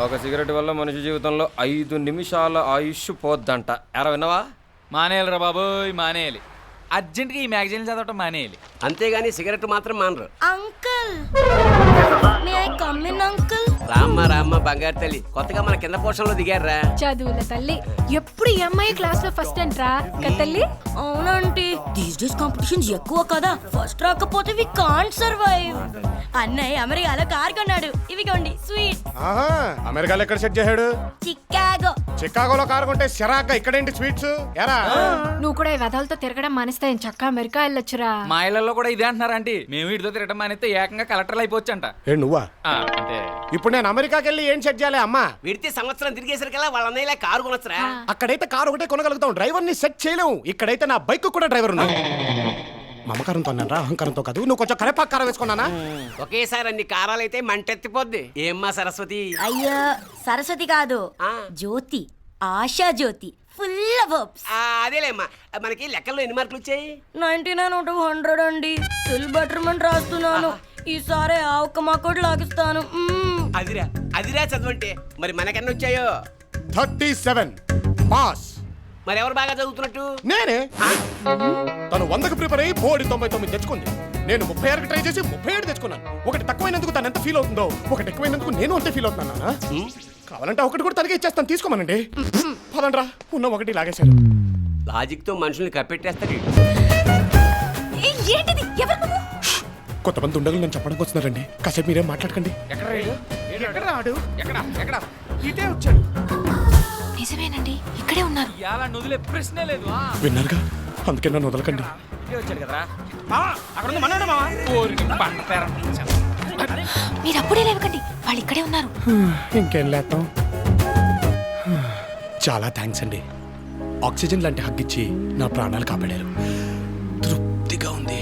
ఒక సిగరెట్ వల్ల మనిషి జీవితంలో 5 నిమిషాల ఆయుష్ పోద్దంట. ఎరా విన్నావా? మానేయాలిరా బాబోయ్, మానేయాలి. అర్జెంట్గా ఈ మ్యాగజైన్ చదవటం మానేయాలి. అంతేగాని సిగరెట్ మాత్రం మానరు. Uncle may I come in uncle? రామ్మ బంగారు తల్లి, కొత్తగా మన కింద పోషణలో దిగారా. చదువుల తల్లి ఎప్పుడు ఈ అమ్మాయి క్లాస్ లో ఫస్ట్ అంట్రా తల్లి. అవునంటీ, దీస్ డేస్ కాంపిటీషన్స్ ఎక్కువ కదా, ఫస్ట్ రాకపోతే వి కాంట్ సర్వైవ్. అన్నయ్య అమెరికాలో కార్ కొన్నాడు, ఇవిగోండి స్వీట్. అమెరికాలో ఎక్కడ సెట్ చేశాడు? చికాగోలో కారు కొంటే సిరాగ్గా ఇక్కడేంటి స్వీట్స్? ఎరా నువ్వు కూడా ఈ వెధలతో తిరగడం మానేస్తే చక్క అమెరికా వెళ్ళొచ్చురా. మా ఇళ్లలో కూడా ఇదే అంటున్నారా ఆంటీ? మేము వీటితో తిరగడం మానేస్తే ఏకంగా కలెక్టర్లు అయిపోవచ్చంట. ఏ నువ్వా? అంటే ఇప్పుడు నేను అమెరికాకి వెళ్ళి ఏం సెట్ చేయాలి అమ్మా? విడితే సంవత్సరం తిరిగేసరికల్లా వాళ్ళ అన్నయ్యలా కారు కొనొచ్చరా? అక్కడైతే కారు ఒకటే కొనగలుగుతాం, డ్రైవర్ ని సెట్ చేయలేము. ఇక్కడైతే నా బైక్ కూడా డ్రైవర్ ఉన్నాడు. మమకారంతో అన్నారా, అహంకారంతో కాదు. నువ్వు కొంచెం కరేపాకు కారం వేసుకున్నానా? ఒకేసారి అన్ని కారాలైతే మంటెత్తిపోద్ది. ఏమ్మా సరస్వతి? అయ్యో సరస్వతి కాదు, జ్యోతి, ఆశా జ్యోతి, ఫుల్ వర్బ్స్. అదేలేమ్మా, మనకి లెక్కల్లో ఎన్ని మార్కులు వచ్చాయి? 99 out of 100 అండి. ఫుల్ బెటర్మెంట్ రాస్తున్నాను. ఈసారి ఆ ఒక్క మాకోటి లాగిస్తాను. అదిరా చదవంటే. మరి మనకన్నా వచ్చాయో? 37 పాస్. మరి ఎవరు బాగా చదువుతున్నట్టు? నేనే. తను 100కి ప్రిపేర్ అయ్యి 99 తెచ్చుకుంది. నేను 36కి ట్రై చేసి 37 తెచ్చుకున్నాను. ఒకటి తక్కువైనందుకు తను ఎంత ఫీల్ అవుతుందో, ఒకటి ఎక్కువైనందుకు నేను అంతే ఫీల్ అవుతున్నానా? కావాలంటే ఒకటి కూడా తనకే ఇచ్చేస్తాను, తీసుకోమనండి. పదండ్రా, ఉన్న ఒకటి లాగేశారు. లాజిక్ తో మనుషుల్ని కప్పెట్టేస్తాడు. ఏంటిది? ఎవరు నువ్వు? కొంతమంది ఉండగలు నన్ను చెప్పడానికి వస్తున్నారండి, కాసేపు మీరేం మాట్లాడకండి. ఇటే వచ్చాడు. నిజమేనండి, ఇక్కడే ఉన్నారు. ఇలా నుదిలే ప్రశ్నే లేదు. విన్నారుగా, అందుకే నన్ను వదలకండి. ఇటే వచ్చాడు కదరా. అక్కడ ఉంది మనోడు మావా. ఓరి పంట పేరంటారు. మీరు అప్పుడే లేవకండి, వాళ్ళు ఇక్కడే ఉన్నారు. ఇంకేం లేస్తాం. చాలా థ్యాంక్స్ అండి. ఆక్సిజన్ లాంటి హగ్ ఇచ్చి నా ప్రాణాలు కాపాడారు.